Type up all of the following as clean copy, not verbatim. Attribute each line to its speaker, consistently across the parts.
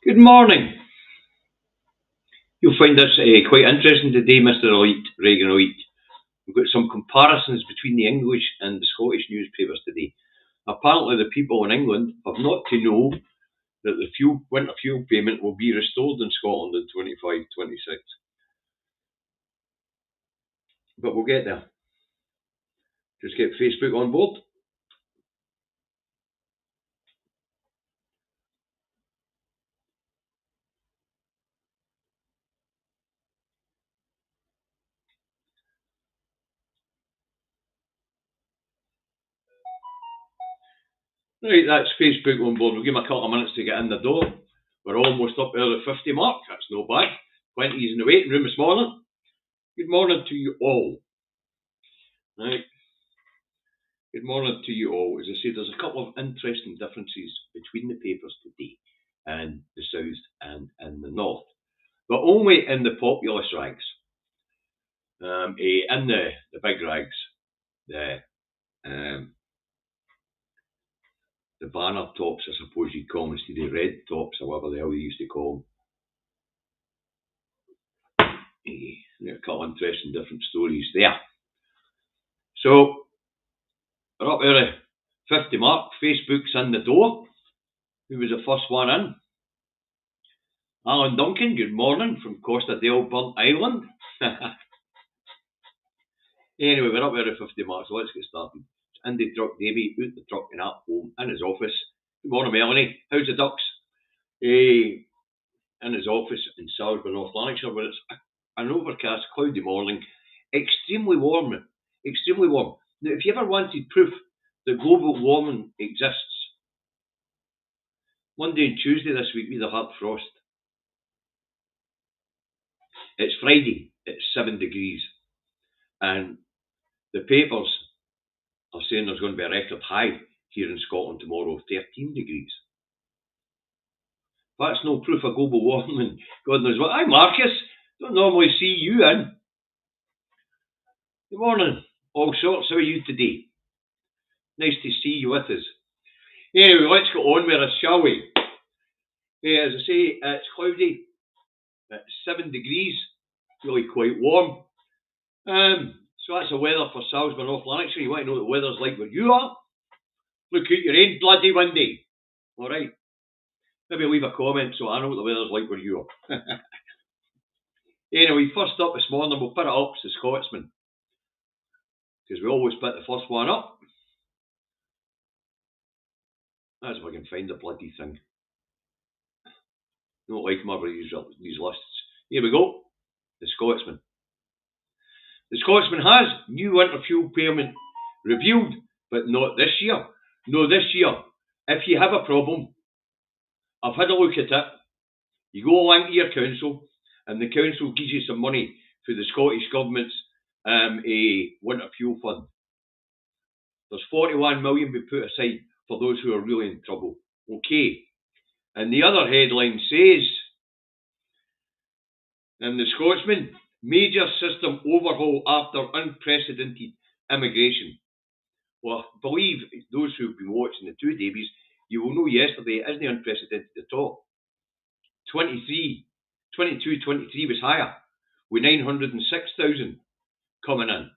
Speaker 1: Good morning. You'll find this quite interesting today, Mr. Elite, Reagan Elite. We've got some comparisons between the English and the Scottish newspapers today. Apparently, the people in England have not to know that the winter fuel payment will be restored in Scotland in 25-26. But we'll get there. Just get Facebook on board. Right, that's Facebook on board. We'll give them a couple of minutes to get in the door. We're almost up there the 50 mark. That's no bad. Plenty's in the waiting room this morning. Good morning to you all. Right. Good morning to you all. As I say, there's a couple of interesting differences between the papers today and the south and the north, but only in the populous rags. In the big rags, the banner tops, I suppose you'd call them, instead of red tops, or whatever the hell they used to call them. A couple of interesting different stories there. So, we're up there at 50 mark. Facebook's in the door. Who was the first one in? Alan Duncan, good morning from Costa del Burnt Island. Anyway, we're up there at 50 mark, so let's get started. Andy Truck Davy out the truck and at home in his office. Good morning, Melanie. How's the ducks? In his office in Salisbury, North Lanarkshire, where it's an overcast, cloudy morning. Extremely warm. Extremely warm. Now, if you ever wanted proof that global warming exists, Monday and Tuesday this week we had a hard frost. It's Friday, it's 7 degrees. And the papers are saying there's going to be a record high here in Scotland tomorrow of 13 degrees. That's no proof of global warming. God knows what. Hi, Marcus. Don't normally see you in. Good morning. All sorts. How are you today? Nice to see you with us. Anyway, let's get on with this, shall we? As I say, it's cloudy. It's 7 degrees. Really quite warm. So that's the weather for Salisbury, North Lanarkshire. You want to know what the weather's like where you are? Look out, your ain't bloody windy. Alright. Maybe leave a comment so I know what the weather's like where you are. Anyway, first up this morning, we'll put it up to the Scotsman. Because we always put the first one up. That's if I can find the bloody thing. Don't like them over these lists. Here we go. The Scotsman. The Scotsman has new winter fuel payment revealed, but not this year. No, this year. If you have a problem, I've had a look at it. You go along to your council, and the council gives you some money for the Scottish Government's winter fuel fund. There's 41 million we put aside for those who are really in trouble. Okay. And the other headline says, in the Scotsman, major system overhaul after unprecedented immigration. Well, I believe those who've been watching the Two Davies, you will know yesterday it isn't unprecedented at all. 22-23 was higher, with 906,000 coming in.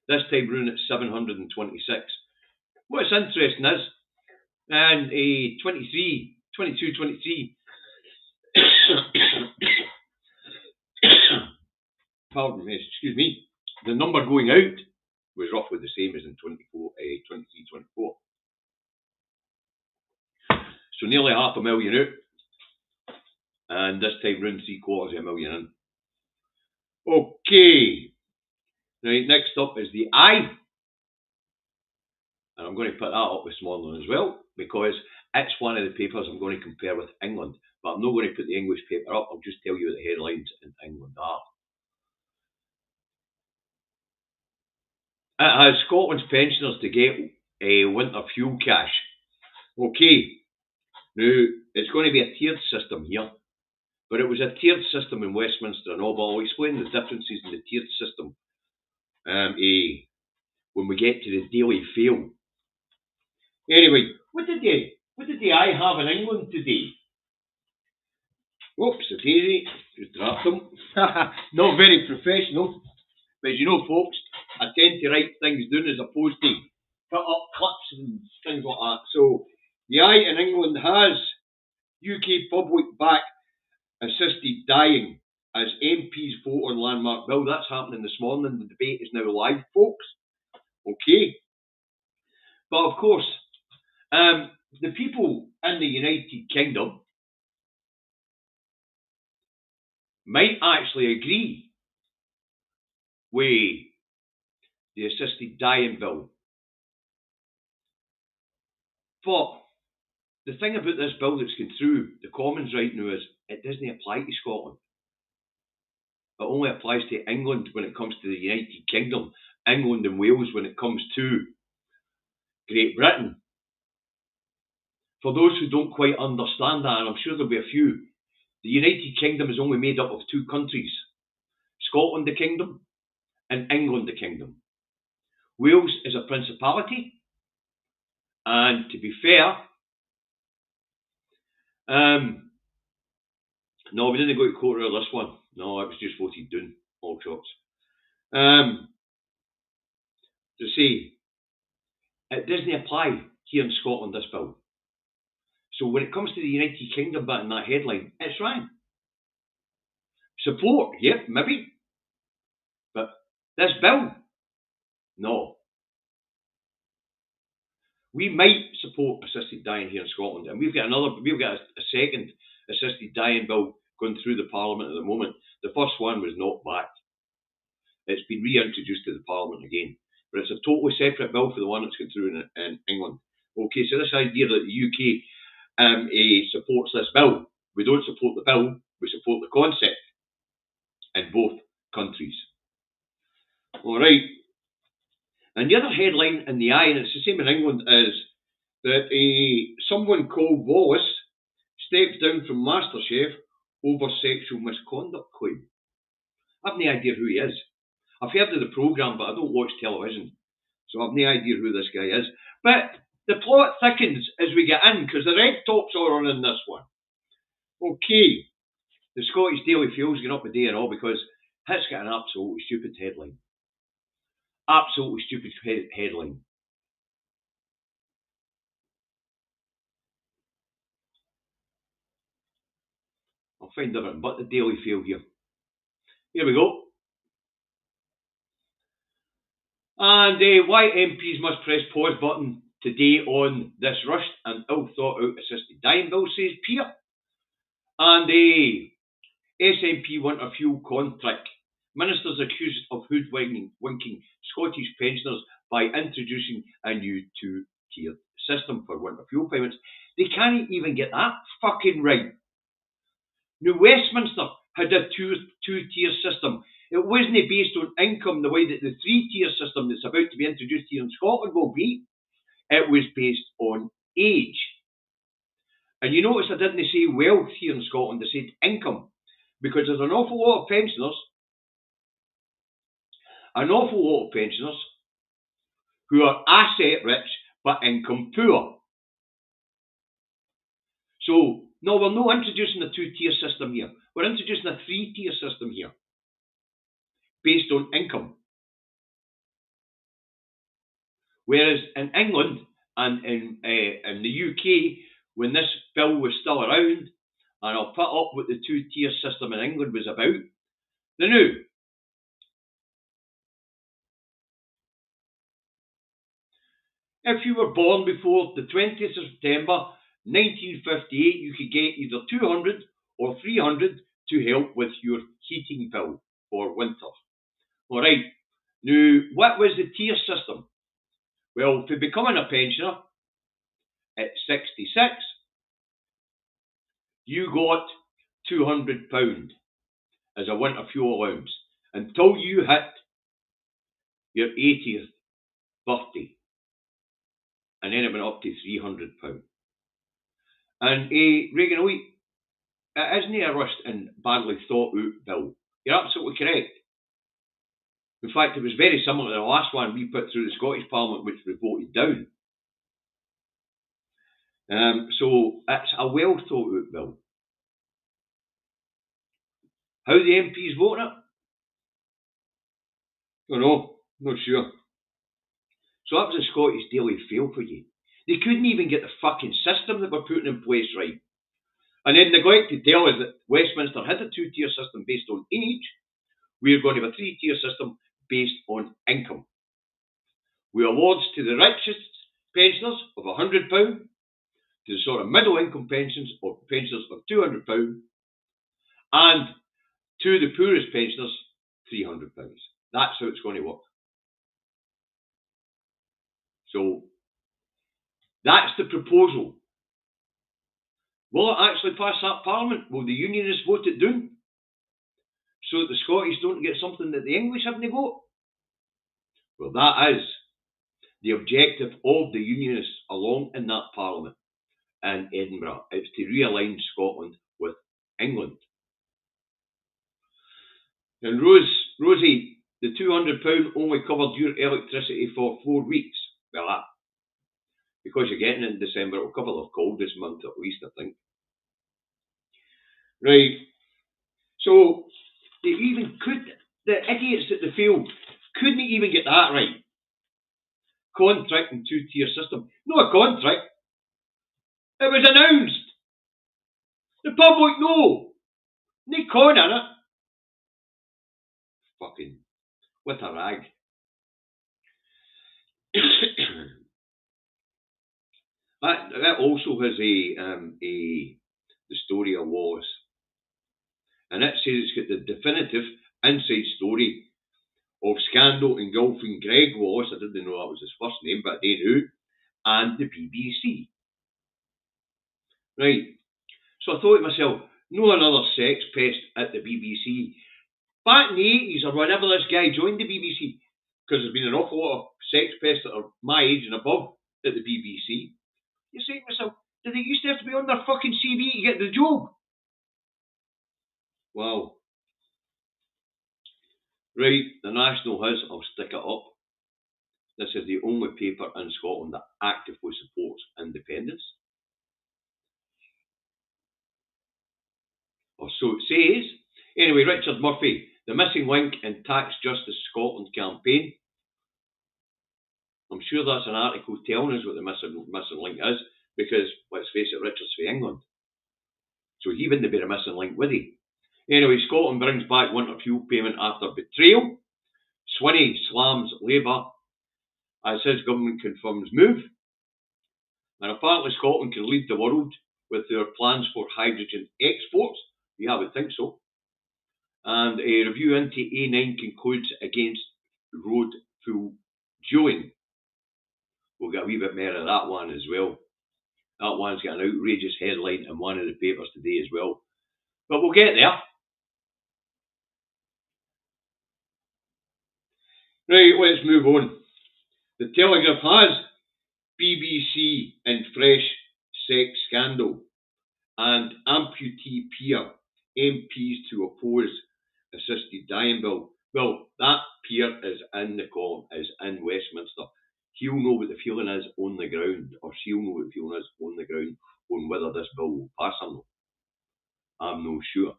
Speaker 1: This time round at 726. What's interesting is, and 22-23, pardon me, excuse me, the number going out was roughly the same as in 23-24. So nearly 500,000 out, and this time round 750,000 in. Okay, right, next up is the I, and I'm going to put that up this morning as well, because it's one of the papers I'm going to compare with England, but I'm not going to put the English paper up. I'll just tell you what the headlines in England are. It has Scotland's pensioners to get a winter fuel cash. Okay, now it's going to be a tiered system here, but it was a tiered system in Westminster and all, but I'll explain the differences in the tiered system when we get to the Daily Fail. Anyway, what did What did the eye have in England today? Oops, a daisy. Just dropped them. Not very professional. But as you know, folks, I tend to write things down as opposed to put up clips and things like that. So, the eye in England has UK public back assisted dying as MPs vote on landmark bill. That's happening this morning. The debate is now live, folks. Okay. But of course, the people in the United Kingdom might actually agree with the assisted dying bill. But the thing about this bill that's going through the Commons right now is it doesn't apply to Scotland. It only applies to England when it comes to the United Kingdom, England and Wales when it comes to Great Britain. For those who don't quite understand that, and I'm sure there'll be a few, the United Kingdom is only made up of two countries, Scotland the Kingdom and England the Kingdom. Wales is a principality, and to be fair, no, we didn't go to court over this one. No, it was just voted down, all shots. To say, it doesn't apply here in Scotland, this bill. So when it comes to the United Kingdom bit in that headline, it's wrong. Support, yep, maybe. But this bill, no. We might support assisted dying here in Scotland, and we've got a second assisted dying bill going through the Parliament at the moment. The first one was knocked back. It's been reintroduced to the Parliament again, but it's a totally separate bill for the one that's going through in England. Okay, so this idea that the UK supports this bill, we don't support the bill, we support the concept in both countries. All right. And the other headline in the Eye, and it's the same in England, is that someone called Wallace steps down from MasterChef over sexual misconduct claim. I've no idea who he is. I've heard of the programme, but I don't watch television, so I've no idea who this guy is. But the plot thickens as we get in, because the red tops are on in this one. Okay, the Scottish Daily Fuel's going up a day and all because it's got an absolutely stupid headline. Absolutely stupid headline. I'll find everything but the Daily Fuel here. Here we go. And why MPs must press pause button today on this rushed and ill thought out assisted dying bill, says Peer. And SNP want a fuel contract. Ministers accused of hoodwinking Scottish pensioners by introducing a new two-tiered system for winter fuel payments. They can't even get that fucking right. Now, Westminster had a two-tier system. It wasn't based on income the way that the three-tier system that's about to be introduced here in Scotland will be. It was based on age. And you notice I didn't say wealth here in Scotland, I said income. Because there's an awful lot of pensioners who are asset rich but income poor. So, no, we're not introducing a two-tier system here. We're introducing a three-tier system here, based on income. Whereas in England and in the UK, when this bill was still around, and I'll put up what the two-tier system in England was about, they knew. If you were born before the 20th of September 1958, you could get either 200 or 300 to help with your heating bill for winter. All right. Now, what was the tier system? Well, for becoming a pensioner at 66, you got £200 as a winter fuel allowance until you hit your 80th birthday. And then it went up to £300. And Reagan, it isn't a rushed and badly thought out bill. You're absolutely correct. In fact, it was very similar to the last one we put through the Scottish Parliament, which was voted down. So it's a well thought out bill. How the MPs vote it? Don't know, not sure. So that was a Scottish daily fail for you. They couldn't even get the fucking system that we're putting in place right. And then neglect to tell us that Westminster had a two-tier system based on age. We're going to have a three-tier system based on income. With awards to the richest pensioners of £100, to the sort of middle income pensions or pensioners of £200, and to the poorest pensioners £300. That's how it's going to work. So that's the proposal. Will it actually pass that Parliament? Will the Unionists vote it down? So that the Scottish don't get something that the English haven't got? Well, that is the objective of the Unionists along in that Parliament in Edinburgh. It's to realign Scotland with England. And Rosie, the £200 only covered your electricity for 4 weeks. Well, because you're getting it in December, it'll cover the cold this month at least, I think. Right. So they even the idiots at the field couldn't even get that right. Contract and two-tier system. Not a contract. It was announced. The public know. No con in it. Fucking, what a rag. that also has the story of Wallace. And it says it's got the definitive inside story of scandal engulfing Greg Wallace, I didn't know that was his first name, but they knew, and the BBC. Right. So I thought to myself, no another sex pest at the BBC. Back in the 80s or whenever this guy joined the BBC, because there's been an awful lot of sex pests that are my age and above at the BBC, you say to myself, did they used to have to be on their fucking CV to get the job? Wow. Right, the National has, I'll stick it up. This is the only paper in Scotland that actively supports independence. Or so it says. Anyway, Richard Murphy, the missing link in Tax Justice Scotland campaign. I'm sure that's an article telling us what the missing link is, because, let's face it, Richard's for England. So he wouldn't be a missing link, would he? Anyway, Scotland brings back winter fuel payment after betrayal. Swinney slams Labour as his government confirms move. And apparently Scotland can lead the world with their plans for hydrogen exports. Yeah, I would think so. And a review into A9 concludes against road full dueling. We'll get a wee bit more of that one as well. That one's got an outrageous headline in one of the papers today as well. But we'll get there. Right, let's move on. The Telegraph has BBC in fresh sex scandal and amputee peer MPs to oppose assisted dying bill. Well, that peer is in the column, is in Westminster. He'll know what the feeling is on the ground, or she'll know what the feeling is on the ground on whether this bill will pass or not. I'm no sure.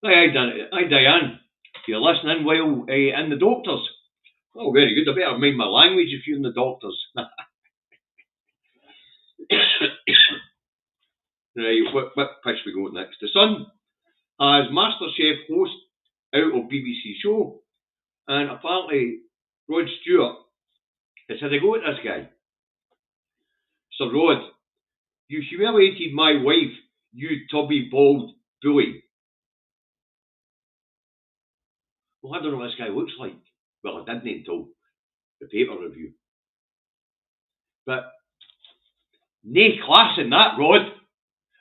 Speaker 1: Hi, Diane. You're listening while in the doctors. Oh, very good. I better mind my language if you're in the doctors. Right, what pitch we go next? The Sun has MasterChef host out of BBC show, and apparently Rod Stewart has had a go at this guy. Sir Rod, you humiliated my wife, you tubby bald bully. Well, I don't know what this guy looks like. Well, I didn't until the paper review. But nae class in that, Rod.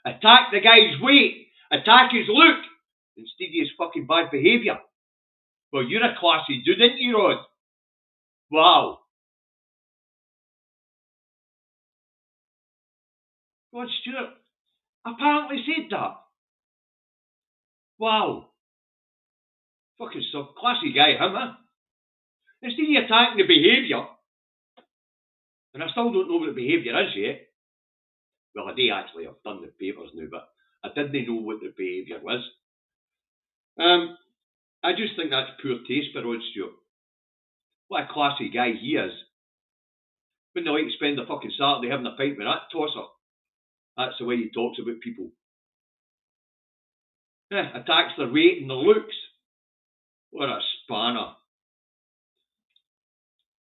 Speaker 1: Attack the guy's weight. Attack his look. Instead of his fucking bad behaviour. Well, you're a classy dude, ain't you, Rod? Wow. Rod Stewart apparently said that. Wow. Fucking some classy guy, him, eh? Instead of attacking the behaviour, and I still don't know what the behaviour is yet, Well, I do actually. I've done the papers now, but I didn't know what their behaviour was. I just think that's poor taste by Rod Stewart. What a classy guy he is. Wouldn't they like to spend a fucking Saturday having a pint with that tosser? That's the way he talks about people. Attacks their weight and their looks. What a spanner.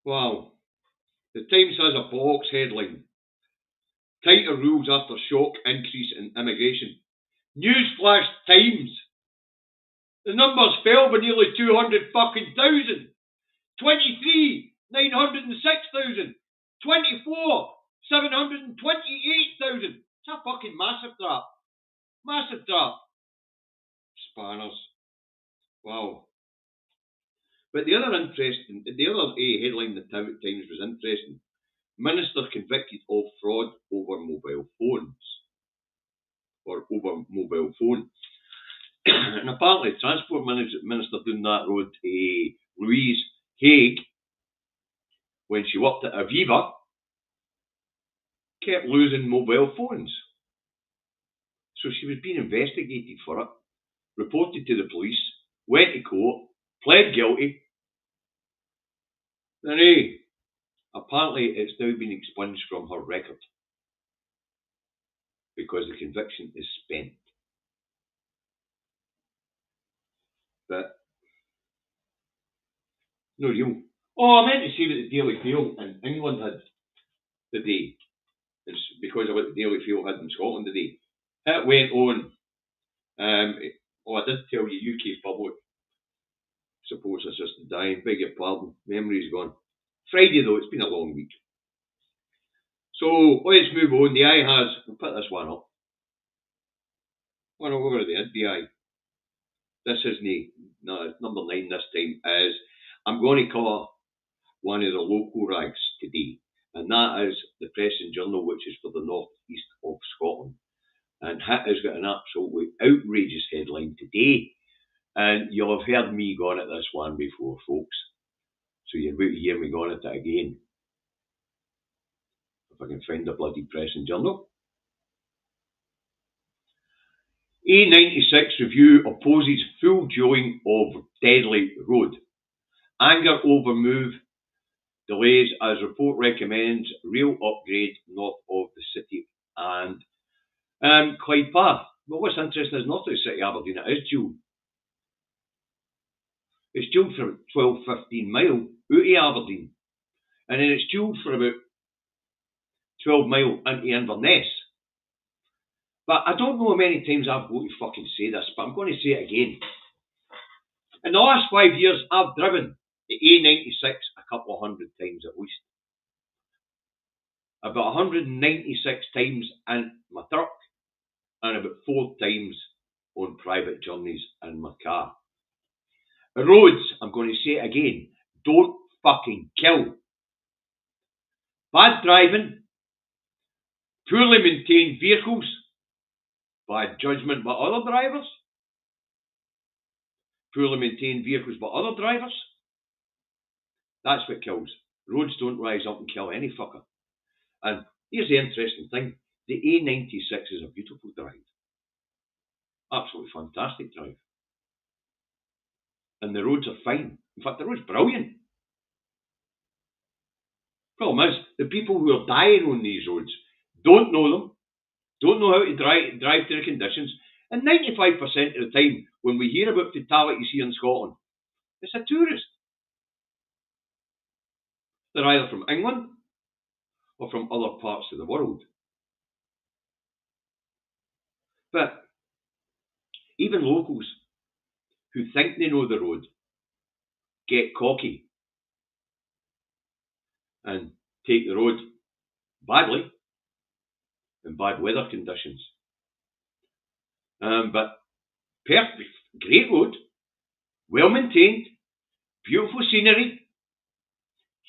Speaker 1: Wow. The Times has a box headline. Tighter rules after shock increase in immigration. Newsflash Times. The numbers fell by nearly 200 fucking thousand. 23, 906,000. 24, 728,000. It's a fucking massive drop. Massive drop. Spanners. Wow. But the other headline in the Times was interesting. Minister convicted of fraud over mobile phones. Or over mobile phone. And apparently, Transport Minister doing that road, Louise Haig, when she worked at Aviva, kept losing mobile phones. So she was being investigated for it, reported to the police, went to court, pled guilty. And apparently it's now been expunged from her record because the conviction is spent. But no real. Oh, I meant to see what the Daily Mail in England had today. It's because of what the Daily Mail had in Scotland today. It went on. I did tell you, UK public. Suppose it's just dying. Beg your pardon. Memory's gone. Friday though, it's been a long week. So let's move on. The Eye has. We'll put this one up. Oh no, over the Eye. This isn't. No, it's number 9 this time. Is I'm going to cover one of the local rags today, and that is the Press and Journal, which is for the north east of Scotland. And it has got an absolutely outrageous headline today. And you'll have heard me going at this one before, folks. So you're about to hear me going at it again. If I can find the bloody Press and Journal. A96 review opposes full dueling of Deadly Road. Anger over move delays as report recommends rail upgrade north of the city and Clyde Path. Well, what's interesting is north of the city of Aberdeen, it is dual. It's dual for 12-15 mile out of Aberdeen. And then it's dual for about 12 mile into Inverness. But I don't know how many times I've got to fucking say this, but I'm going to say it again. In the last 5 years, I've driven the A96 a couple of hundred times at least. About 196 times in my truck and about 4 times on private journeys in my car. The roads, I'm going to say it again, don't fucking kill. Bad driving, poorly maintained vehicles, bad judgment by other drivers, poorly maintained vehicles by other drivers. That's what kills. Roads don't rise up and kill any fucker. And here's the interesting thing. The A96 is a beautiful drive. Absolutely fantastic drive. And the roads are fine. In fact, the road's brilliant. Problem is, the people who are dying on these roads don't know them, don't know how to drive to the conditions, and 95% of the time, when we hear about fatalities here in Scotland, it's a tourist. They're either from England or from other parts of the world. But even locals who think they know the road get cocky and take the road badly in bad weather conditions. But Perth, great road, well maintained, beautiful scenery,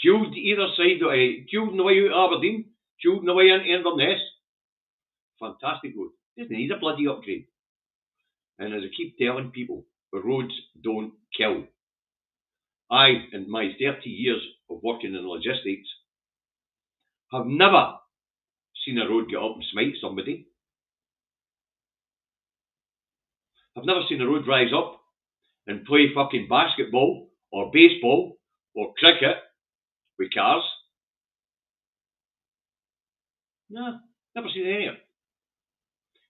Speaker 1: duelled either side, duelled on the way out of Aberdeen, duelled on the way into Inverness. Fantastic road. Doesn't need a bloody upgrade. And as I keep telling people, the roads don't kill. I, in my 30 years of working in logistics, have never seen a road get up and smite somebody. I've never seen a road rise up and play fucking basketball or baseball or cricket with cars. No, never seen any of it.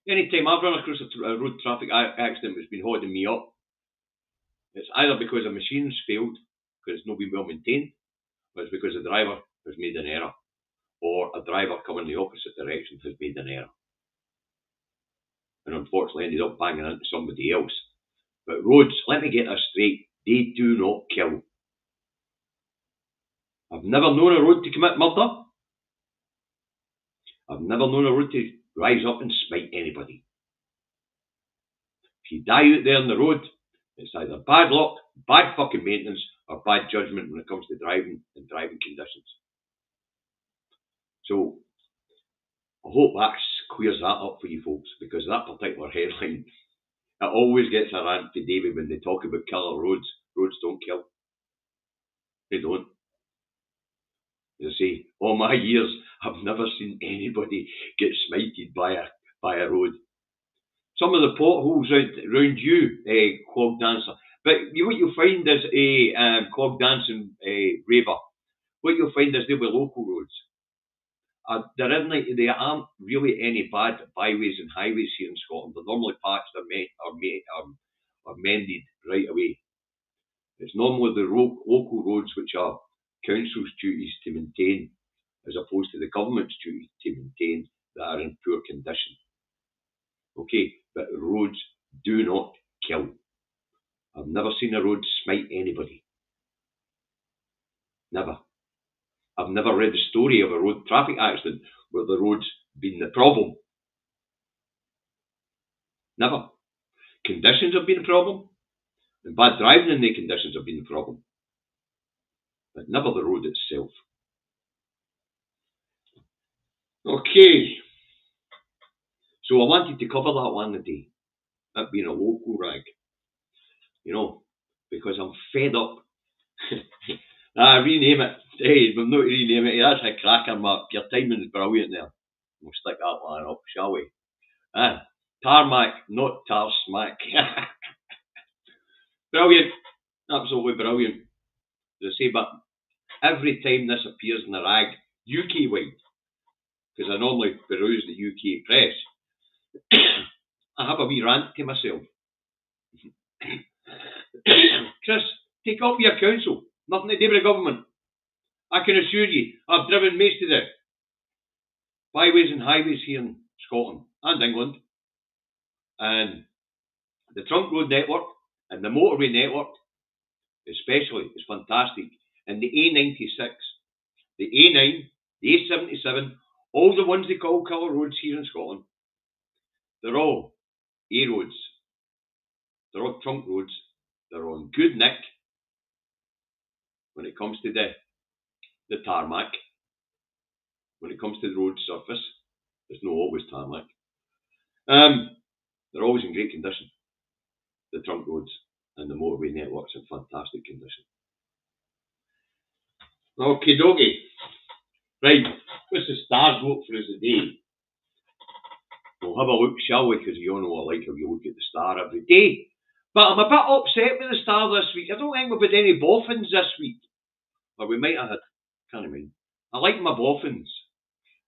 Speaker 1: Anytime I've run across a road traffic accident that's been holding me up, it's either because a machine's failed, because it's not been well maintained, or it's because the driver has made an error, or a driver coming the opposite direction has made an error, and unfortunately ended up banging into somebody else. But roads, let me get this straight, they do not kill. I've never known a road to commit murder. I've never known a road to rise up and smite anybody. If you die out there on the road, it's either bad luck, bad fucking maintenance, or bad judgment when it comes to driving and driving conditions. So, I hope that clears that up for you folks, because that particular headline, it always gets a rant for David when they talk about killer roads. Roads don't kill. They don't. As I say, all my years, I've never seen anybody get smited by a road. Some of the potholes around you, clog dancer. But what you'll find is a clog dancing raver. What you'll find is they were local roads. There aren't really any bad byways and highways here in Scotland. They're normally patched or mended right away. It's normally the local roads which are council's duties to maintain, as opposed to the government's duty to maintain, that are in poor condition. Okay, but roads do not kill. I've never seen a road smite anybody. Never. I've never read the story of a road traffic accident where the road's been the problem. Never. Conditions have been a problem, and bad driving in the conditions have been the problem, but never the road itself. Okay, so I wanted to cover that one today, that being a local rag, because I'm fed up. Rename it. Hey, we'll not rename it. That's a cracker, Mark. Your timing is brilliant there. We'll stick that one up, shall we? Tarmac, not tar smack. Brilliant. Absolutely brilliant. As I say, but every time this appears in the rag, UK-wide, because I normally peruse the UK press, I have a wee rant to myself. Chris, take up your council. Nothing to do with the government. I can assure you, I've driven most of the byways and highways here in Scotland and England, and the trunk road network and the motorway network especially is fantastic. And the A96, the A9, the A77, all the ones they call colour roads here in Scotland, they're all A roads. They're all trunk roads. They're on good nick when it comes to the tarmac. When it comes to the road surface, there's not always tarmac. They're always in great condition. The trunk roads and the motorway networks in fantastic condition. Okie dokie. Right, what's the stars vote for us today? We'll have a look, shall we? Because you all know I like how you look at the star every day. But I'm a bit upset with the star this week. I don't think we've had any boffins this week. Or we might have had, can't mind. I like my boffins.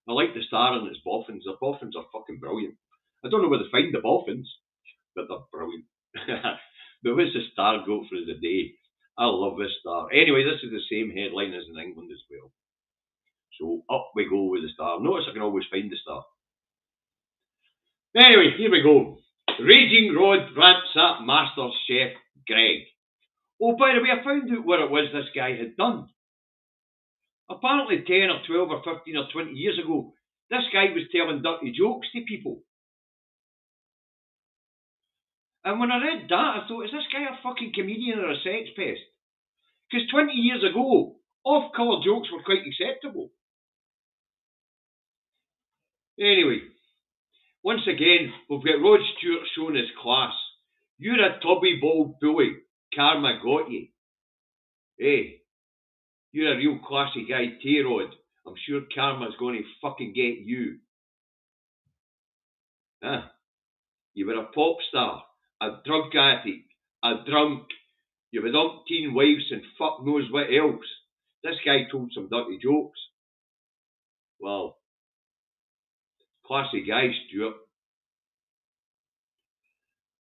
Speaker 1: I like the star and its boffins. The boffins are fucking brilliant. I don't know where to find the boffins, but they're brilliant. But what's the star go for the day? I love this star. Anyway, this is the same headline as in England as well. So up we go with the star. Notice I can always find the star. Anyway, here we go. Raging Rod rants at Master Chef Greg. Oh, by the way, I found out what it was this guy had done. Apparently 10 or 12 or 15 or 20 years ago, this guy was telling dirty jokes to people. And when I read that, I thought, is this guy a fucking comedian or a sex pest? Because 20 years ago, off-colour jokes were quite acceptable. Anyway, once again, we've got Rod Stewart showing his class. You're a tubby bald bully. Karma got you. Hey, you're a real classy guy, T-Rod. I'm sure karma's going to fucking get you. Ah, you were a pop star, a drug addict, a drunk. You had umpteen wives and fuck knows what else. This guy told some dirty jokes. Well, classy guy, Stuart.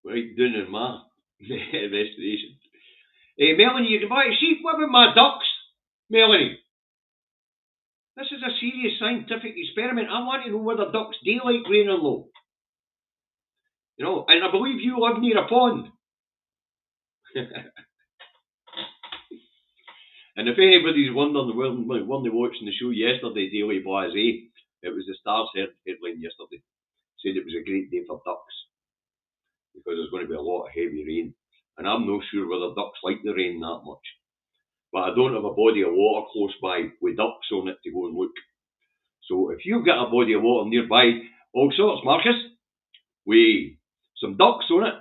Speaker 1: Right down in my investigation. Hey, Melanie, you can buy a sheep. What about my ducks? Melanie, this is a serious scientific experiment. I want to know whether ducks daylight, rain or low. You know, and I believe you live near a pond. And if anybody's wondering, weren't they watching the show yesterday, Daily Blasé? It was the Stars headline yesterday. Said it was a great day for ducks because there's going to be a lot of heavy rain. And I'm not sure whether ducks like the rain that much. But I don't have a body of water close by with ducks on it to go and look. So if you've got a body of water nearby, all sorts, Marcus, with some ducks on it,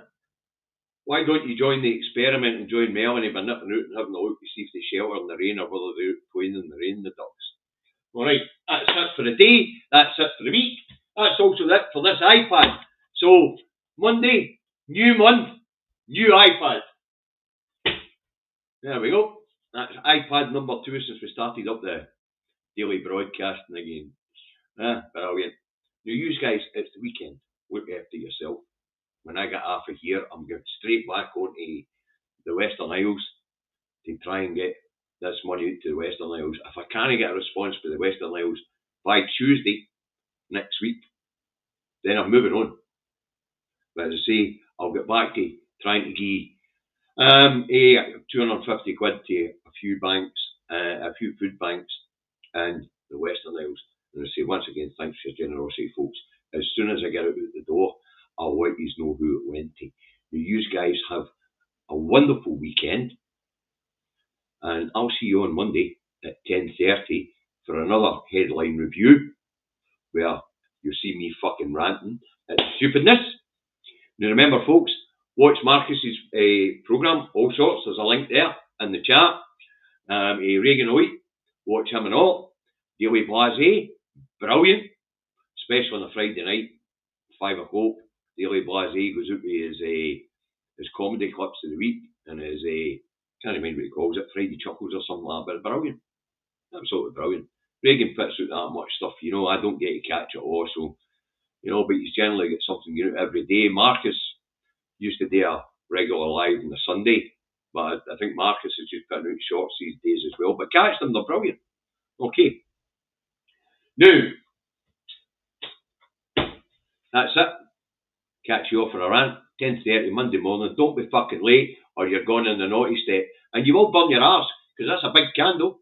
Speaker 1: why don't you join the experiment and join Melanie by nipping out and having a look to see if they shelter in the rain or whether they're out playing in the rain, the ducks. Alright, that's it for the day, that's it for the week, that's also it for this iPad. So, Monday, new month, new iPad. There we go. That's iPad number 2 since we started up the daily broadcasting again. Brilliant. Now, you guys, it's the weekend. Look after yourself. When I get half a year, I'm going straight back onto the Western Isles to try and get this money out to the Western Isles. If I can't get a response for the Western Isles by Tuesday next week, then I'm moving on. But as I say, I'll get back to trying to give 250 quid to a few banks, a few food banks, and the Western Isles. And I say once again, thanks for your generosity, folks. As soon as I get out the door, I'll let you know who it went to. You guys have a wonderful weekend, and I'll see you on Monday at 10:30 for another headline review, where you'll see me fucking ranting at stupidness. Now remember, folks, watch Marcus's programme, All Sorts. There's a link there in the chat. Reagan Oit, watch him and all. Daily Blasé, brilliant, especially on a Friday night, 5 o'clock. Daily Blasé goes out with his comedy clips of the week and his, can't remember what he calls it, Friday Chuckles or something like that, but brilliant. Absolutely brilliant. Reagan puts out that much stuff, you know, I don't get to catch it all, so, you know, but he's generally got something out every day. Marcus used to do a regular live on a Sunday, but I think Marcus is just putting out shorts these days as well, but catch them, they're brilliant. Okay. Now, that's it. Catch you off for a rant, 10:30 Monday morning. Don't be fucking late or you're going in the naughty step. And you will burn your arse, because that's a big candle.